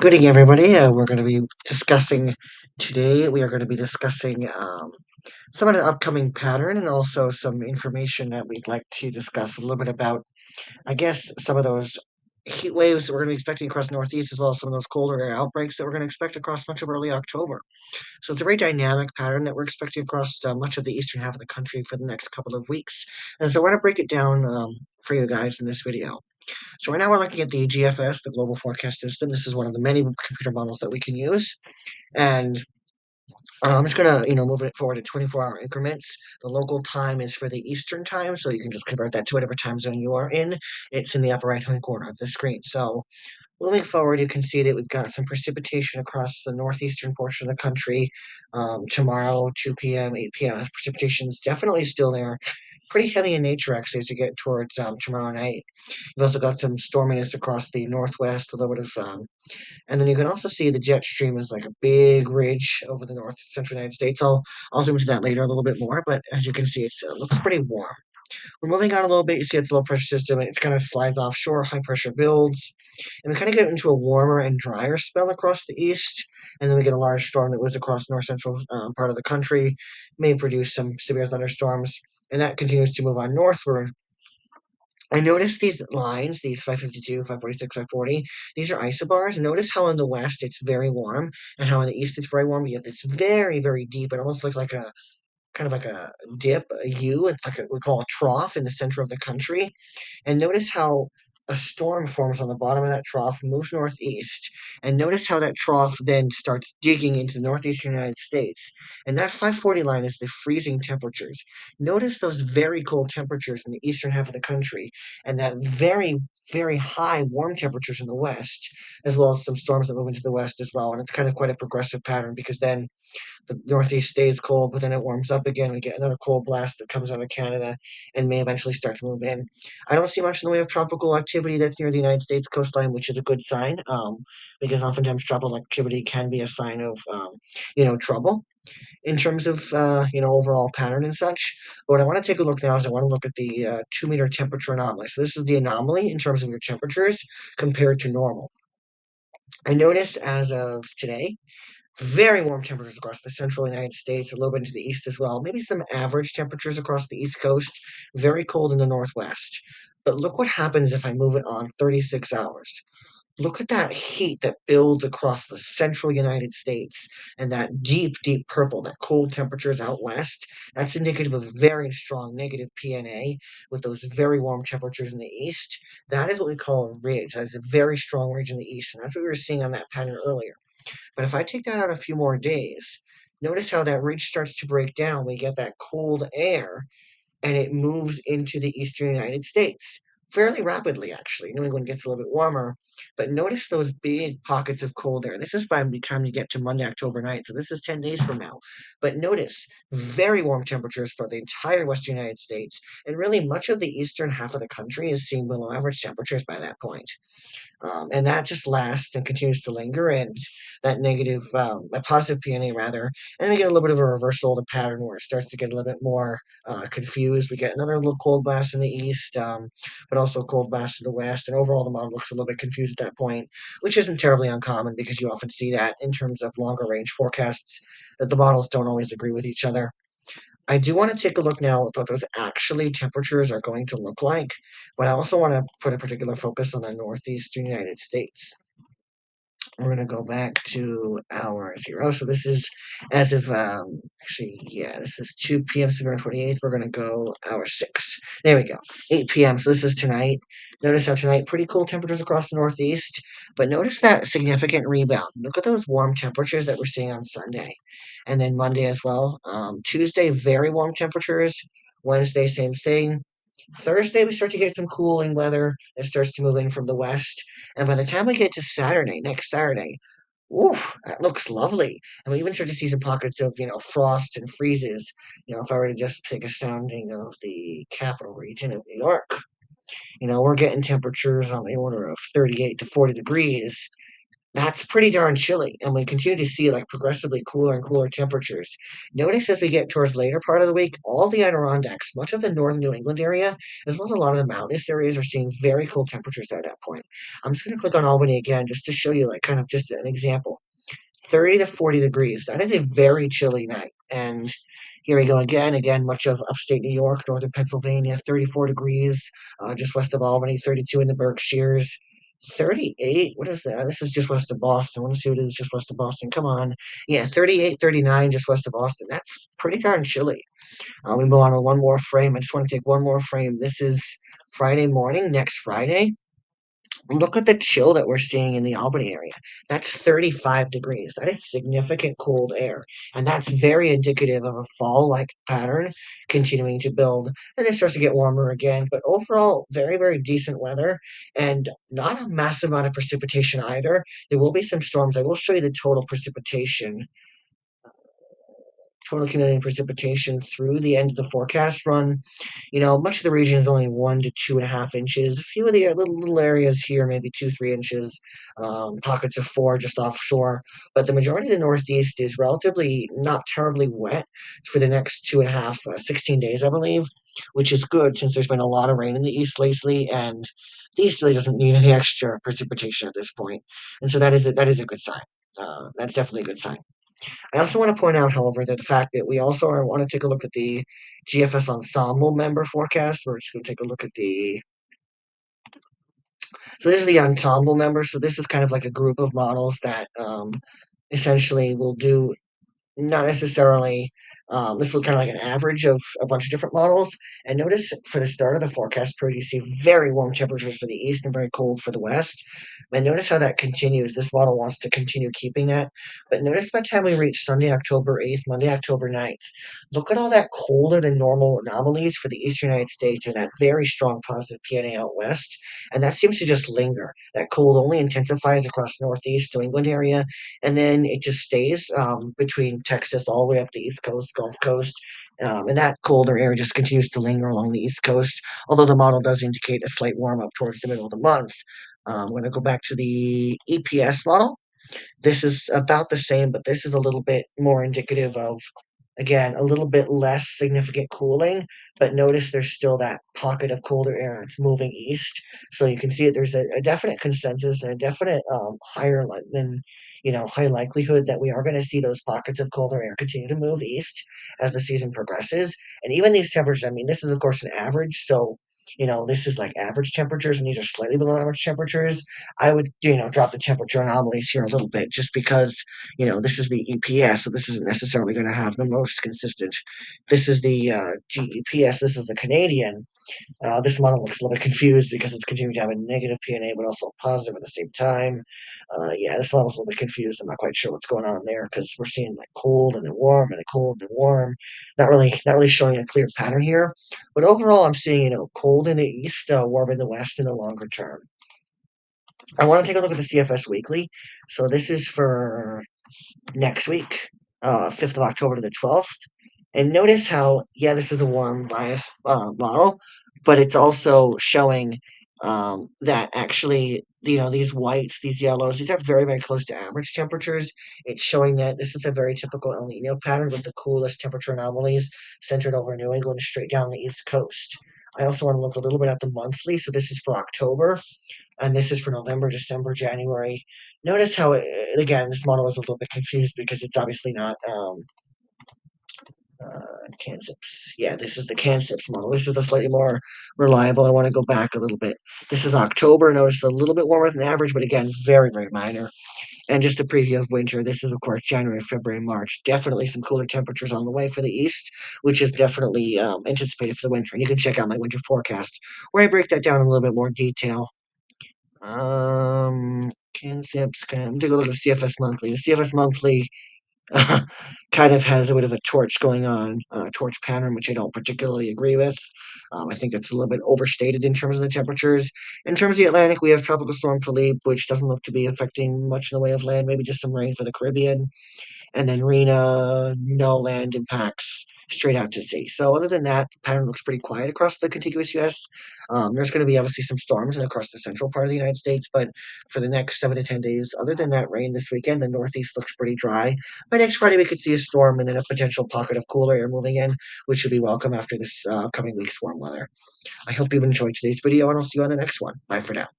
Good evening, everybody. We're going to be discussing today. We are going to be discussing some of the upcoming pattern and also some information that we'd like to discuss a little bit about. I guess some of those heat waves that we're going to be expecting across the Northeast, as well as some of those colder air outbreaks that we're going to expect across much of early October. So it's a very dynamic pattern that we're expecting across much of the eastern half of the country for the next couple of weeks. And so we're going to break it down for you guys in this video. So right now we're looking at the GFS, the Global Forecast System. This is one of the many computer models that we can use. And I'm just gonna, move it forward in 24-hour increments. The local time is for the Eastern time, so you can just convert that to whatever time zone you are in. It's in the upper right-hand corner of the screen. So moving forward, you can see that we've got some precipitation across the northeastern portion of the country. Tomorrow, 2 p.m., 8 p.m. Precipitation is definitely still there. Pretty heavy in nature, actually, as you get towards tomorrow night. You've also got some storminess across the northwest, a little bit of and then you can also see the jet stream is like a big ridge over the north central United States. I'll zoom into that later a little bit more, but as you can see, it looks pretty warm. We're moving on a little bit. You see it's a low pressure system. It kind of slides offshore, high pressure builds, and we kind of get into a warmer and drier spell across the east. And then we get a large storm that moves across north central part of the country, may produce some severe thunderstorms, and that continues to move on northward. I noticed these lines, these 552, 546, 540, these are isobars. Notice how in the west it's very warm and how in the east it's very warm. You have this very, very deep, it almost looks like a kind of like a dip, a U. It's like we call a trough in the center of the country. And notice how a storm forms on the bottom of that trough, moves northeast, and notice how that trough then starts digging into the northeastern United States. And that 540 line is the freezing temperatures. Notice those very cold temperatures in the eastern half of the country, and that very, very high warm temperatures in the west, as well as some storms that move into the west as well. And it's kind of quite a progressive pattern because then the Northeast stays cold, but then it warms up again. We get another cold blast that comes out of Canada and may eventually start to move in. I don't see much in the way of tropical activity that's near the United States coastline, which is a good sign, because oftentimes tropical activity can be a sign of, trouble in terms of, overall pattern and such. But what I want to take a look now is I want to look at the 2 meter temperature anomaly. So this is the anomaly in terms of your temperatures compared to normal. I noticed as of today very warm temperatures across the central United States, a little bit into the east as well. Maybe some average temperatures across the east coast, very cold in the northwest. But look what happens if I move it on 36 hours. Look at that heat that builds across the central United States and that deep, deep purple, that cold temperatures out west. That's indicative of very strong negative PNA with those very warm temperatures in the east. That is what we call a ridge. That's a very strong ridge in the east. And that's what we were seeing on that pattern earlier. But if I take that out a few more days, notice how that ridge starts to break down. We get that cold air and it moves into the eastern United States fairly rapidly, actually. New England gets a little bit warmer, but notice those big pockets of cold air. This is by the time you get to Monday, October 9th, so this is 10 days from now. But notice very warm temperatures for the entire western United States, and really much of the eastern half of the country is seeing below average temperatures by that point. And that just lasts and continues to linger, and that negative, a positive PNA rather, and we get a little bit of a reversal of the pattern where it starts to get a little bit more confused. We get another little cold blast in the east, but also cold blast in the west, and overall the model looks a little bit confused at that point, which isn't terribly uncommon because you often see that in terms of longer range forecasts that the models don't always agree with each other. I do want to take a look now at what those actually temperatures are going to look like, but I also want to put a particular focus on the northeastern United States. We're going to go back to our 0. So this is as of, actually, yeah, this is 2 p.m. September 28th. We're going to go hour 6. There we go. 8 p.m. So this is tonight. Notice how tonight, pretty cool temperatures across the Northeast, but notice that significant rebound. Look at those warm temperatures that we're seeing on Sunday. And then Monday as well. Tuesday, very warm temperatures. Wednesday, same thing. Thursday, we start to get some cooling weather that starts to move in from the west. And by the time we get to Saturday, next Saturday, oof, that looks lovely. And we even start to see some pockets of, frost and freezes. If I were to just take a sounding of the capital region of New York, we're getting temperatures on the order of 38 to 40 degrees That's pretty darn chilly, and we continue to see like progressively cooler and cooler temperatures. Notice as we get towards later part of the week, all the Adirondacks, much of the northern New England area, as well as a lot of the mountainous areas, are seeing very cool temperatures at that point. I'm just going to click on Albany again just to show you like kind of just an example. 30 to 40 degrees. That is a very chilly night. And here we go again. Again, much of upstate New York, northern Pennsylvania, 34 degrees, just west of Albany, 32 in the Berkshires. 38, what is that? This is just west of Boston. I want to see what it is just west of Boston. Come on. Yeah, 38, 39 just west of Boston. That's pretty darn chilly. We move on to one more frame. I just want to take one more frame. This is Friday morning, next Friday. Look at the chill that we're seeing in the Albany area. That's 35 degrees. That is significant cold air. And that's very indicative of a fall like pattern continuing to build. And it starts to get warmer again. But overall, very, very decent weather and not a massive amount of precipitation either. There will be some storms. I will show you the total precipitation, total cumulative precipitation through the end of the forecast run. Much of the region is only 1 to 2.5 inches. A few of the little areas here, maybe 2, 3 inches. Pockets of 4 just offshore. But the majority of the Northeast is relatively not terribly wet for the next 2.5, 16 days, I believe, which is good since there's been a lot of rain in the East lately, and the East really doesn't need any extra precipitation at this point. And so that is a good sign. That's definitely a good sign. I also want to point out, however, that the fact that we also want to take a look at the GFS Ensemble member forecast. We're just going to take a look at the. So this is the Ensemble member. So this is kind of like a group of models that essentially will do not necessarily. This looks kind of like an average of a bunch of different models. And notice for the start of the forecast period, you see very warm temperatures for the east and very cold for the west. And notice how that continues. This model wants to continue keeping that. But notice by the time we reach Sunday, October 8th, Monday, October 9th, look at all that colder than normal anomalies for the eastern United States and that very strong positive PNA out west. And that seems to just linger. That cold only intensifies across northeast New England area, and then it just stays between Texas all the way up the East Coast, Gulf Coast. And that colder air just continues to linger along the East Coast, although the model does indicate a slight warm up towards the middle of the month. I'm going to go back to the EPS model. This is about the same, but this is a little bit more indicative of, again, a little bit less significant cooling. But notice there's still that pocket of colder air that's moving east. So you can see that there's a definite consensus and a definite higher than, high likelihood that we are going to see those pockets of colder air continue to move east as the season progresses. And even these temperatures, I mean, this is, of course, an average. So, this is like average temperatures, and these are slightly below average temperatures. I would, drop the temperature anomalies here a little bit just because, this is the EPS, so this isn't necessarily going to have the most consistent. This is the GEPS, this is the Canadian. This model looks a little bit confused because it's continuing to have a negative PNA, but also a positive at the same time. Yeah, this model's a little bit confused. I'm not quite sure what's going on there because we're seeing like cold and then warm and then cold and then warm. Not really showing a clear pattern here. But overall, I'm seeing cold in the east, warm in the west in the longer term. I want to take a look at the CFS weekly. So this is for next week, 5th of October to the 12th. And notice how, yeah, this is a warm bias model, but it's also showing that actually, these whites, these yellows, these are very, very close to average temperatures. It's showing that this is a very typical El Nino pattern with the coolest temperature anomalies centered over New England straight down the East Coast. I also want to look a little bit at the monthly. So this is for October and this is for November, December, January. Notice how, again, this model is a little bit confused because it's obviously not CanSips. Yeah, this is the CanSips model. This is a slightly more reliable. I want to go back a little bit. This is October. Notice a little bit warmer than average, but again, very, very minor. And just a preview of winter. This is, of course, January, February, March. Definitely some cooler temperatures on the way for the east, which is definitely anticipated for the winter. And you can check out my winter forecast where I break that down in a little bit more detail. CanSips. Take a look at the CFS Monthly. The CFS Monthly kind of has a bit of a torch going on, torch pattern, which I don't particularly agree with. I think it's a little bit overstated in terms of the temperatures. In terms of the Atlantic, we have Tropical Storm Philippe, which doesn't look to be affecting much in the way of land, maybe just some rain for the Caribbean. And then Rena, no land impacts. straight out to sea. So other than that, the pattern looks pretty quiet across the contiguous U.S. There's going to be obviously some storms across the central part of the United States, but for the next 7 to 10 days, other than that rain this weekend, the Northeast looks pretty dry. By next Friday, we could see a storm and then a potential pocket of cooler air moving in, which should be welcome after this coming week's warm weather. I hope you've enjoyed today's video, and I'll see you on the next one. Bye for now.